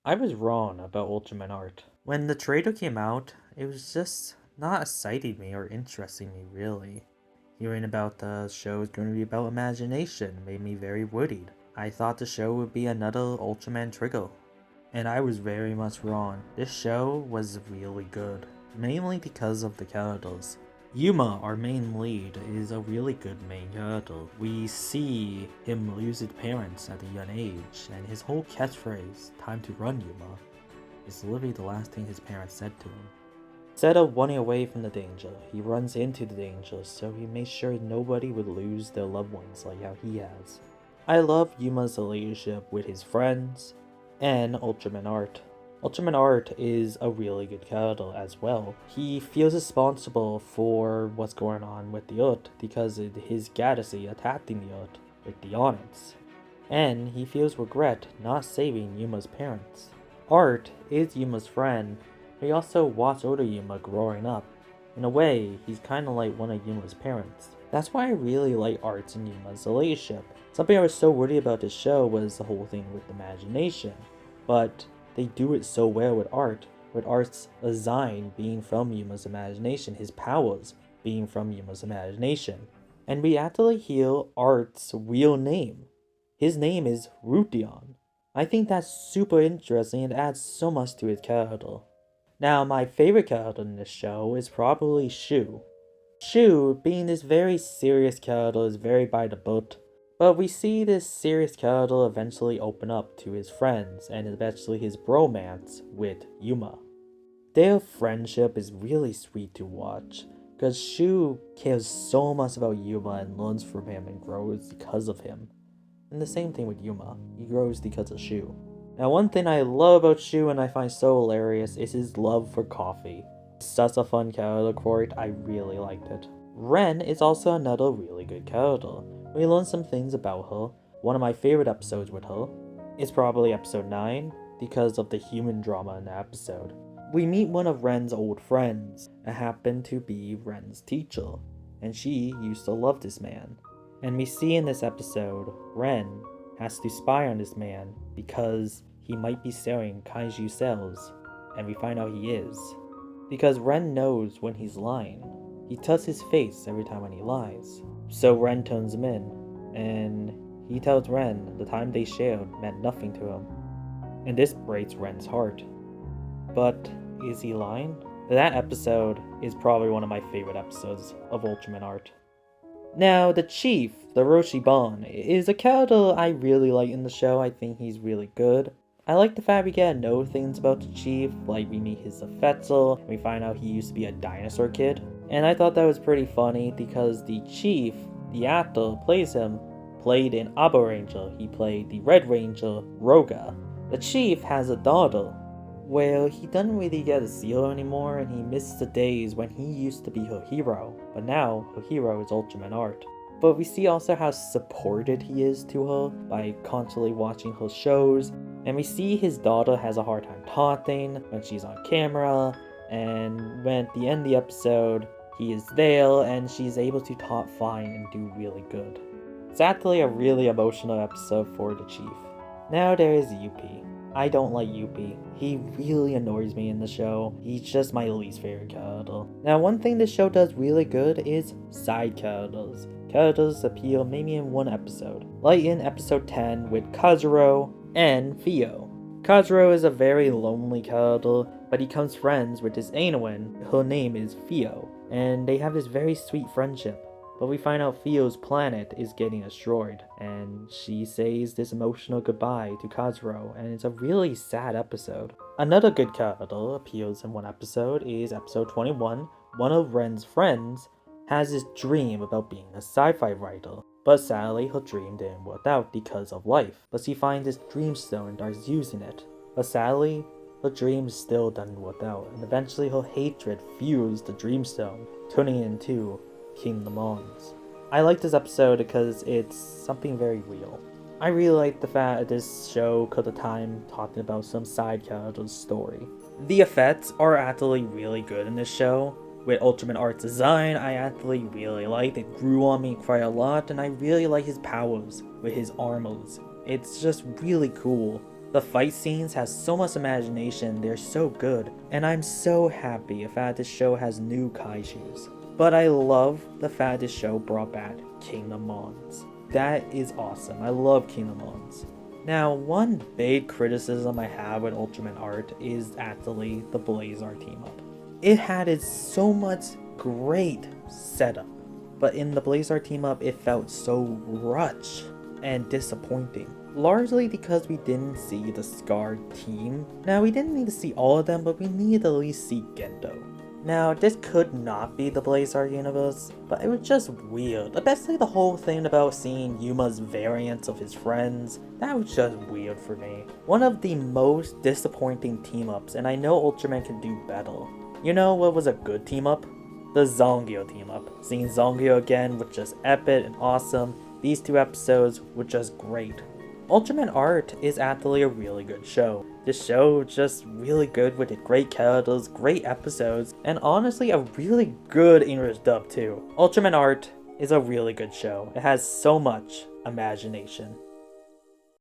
I was wrong about Ultraman Art. When the trailer came out, it was just not exciting me or interesting me really. Hearing about the show is going to be about imagination made me very worried. I thought the show would be another Ultraman Trigger. And I was very much wrong. This show was really good, mainly because of the characters. Yuma, our main lead, is a really good main character. We see him lose his parents at a young age, and his whole catchphrase, "Time to run, Yuma," is literally the last thing his parents said to him. Instead of running away from the danger, he runs into the danger, so he makes sure nobody would lose their loved ones like how he has. I love Yuma's relationship with his friends and Ultraman Art. Ultraman Art is a really good character as well. He feels responsible for what's going on with the Earth because of his galaxy attacking the Earth with the Onyx. And he feels regret not saving Yuma's parents. Art is Yuma's friend, but he also watched older Yuma growing up. In a way, he's kinda like one of Yuma's parents. That's why I really like Art's and Yuma's relationship. Something I was so worried about this show was the whole thing with imagination. But they do it so well with Art's design being from Yuma's imagination, his powers being from Yuma's imagination. And we actually hear Art's real name. His name is Rution. I think that's super interesting and adds so much to his character. Now, my favorite character in this show is probably Shu. Shu, being this very serious character, is very by the book. But we see this serious character eventually open up to his friends and eventually his bromance with Yuma. Their friendship is really sweet to watch because Shu cares so much about Yuma and learns from him and grows because of him. And the same thing with Yuma, he grows because of Shu. Now, one thing I love about Shu and I find so hilarious is his love for coffee. Such a fun character for it, I really liked it. Ren is also another really good character. We learn some things about her. One of my favorite episodes with her is probably episode 9 because of the human drama in the episode. We meet one of Ren's old friends and happen to be Ren's teacher, and she used to love this man. And we see in this episode, Ren has to spy on this man because he might be selling kaiju cells, and we find out he is. Because Ren knows when he's lying. He tells his face every time when he lies. So Ren turns him in, and he tells Ren the time they shared meant nothing to him. And this breaks Ren's heart. But is he lying? That episode is probably one of my favorite episodes of Ultraman Art. Now, the Chief, the Roshiban, is a character I really like in the show. I think he's really good. I like the fact we get to know things about the Chief, like we meet his Fetzel, and we find out he used to be a dinosaur kid. And I thought that was pretty funny because the Chief, the actor plays him, played in Abo Ranger. He played the Red Ranger, Roga. The Chief has a daughter. Well, he doesn't really get to see her anymore, and he misses the days when he used to be her hero. But now, her hero is Ultraman Art. But we see also how supported he is to her by constantly watching her shows. And we see his daughter has a hard time talking when she's on camera. And when at the end of the episode, he is there and she's able to talk fine and do really good. It's actually a really emotional episode for the Chief. Now there is Yuppie. I don't like Yuppie. He really annoys me in the show. He's just my least favorite character. Now, one thing this show does really good is side characters. Characters appear maybe in one episode. Like in episode 10 with Kazuro and Theo. Kazuro is a very lonely character, but he becomes friends with this Anoan. Her name is Theo, and they have this very sweet friendship. But we find out Theo's planet is getting destroyed, and she says this emotional goodbye to Kazuro, and it's a really sad episode. Another good character appears in one episode is episode 21. One of Ren's friends has this dream about being a sci-fi writer, but sadly her dream didn't work out because of life. But she finds this dreamstone and starts using it. But sadly, her dream still doesn't work out, and eventually her hatred fuels the dreamstone, turning it into King Lamons. I like this episode because it's something very real. I really like the fact that this show cut the time talking about some side character's story. The effects are actually really good in this show. With Ultraman Art's design, I actually really liked it. Grew on me quite a lot, and I really like his powers with his armors. It's just really cool. The fight scenes has so much imagination, they're so good, and I'm so happy the fact this show has new kaijus. But I love the fact this show brought back Kingdom Mons. That is awesome, I love Kingdom Mons. Now, one big criticism I have with Ultraman Art is actually the Blazar team up. It had so much great setup, but in the Blazar team up it felt so rushed and disappointing. Largely because we didn't see the Scar team. Now, we didn't need to see all of them, but we needed to at least see Gendo. Now, this could not be the Blazar universe, but it was just weird. Especially the whole thing about seeing Yuma's variants of his friends. That was just weird for me. One of the most disappointing team-ups, and I know Ultraman can do better. You know what was a good team-up? The Zongyo team-up. Seeing Zongyo again was just epic and awesome. These two episodes were just great. Ultraman Art is actually a really good show. This show is just really good with great characters, great episodes, and honestly a really good English dub too. Ultraman Art is a really good show. It has so much imagination.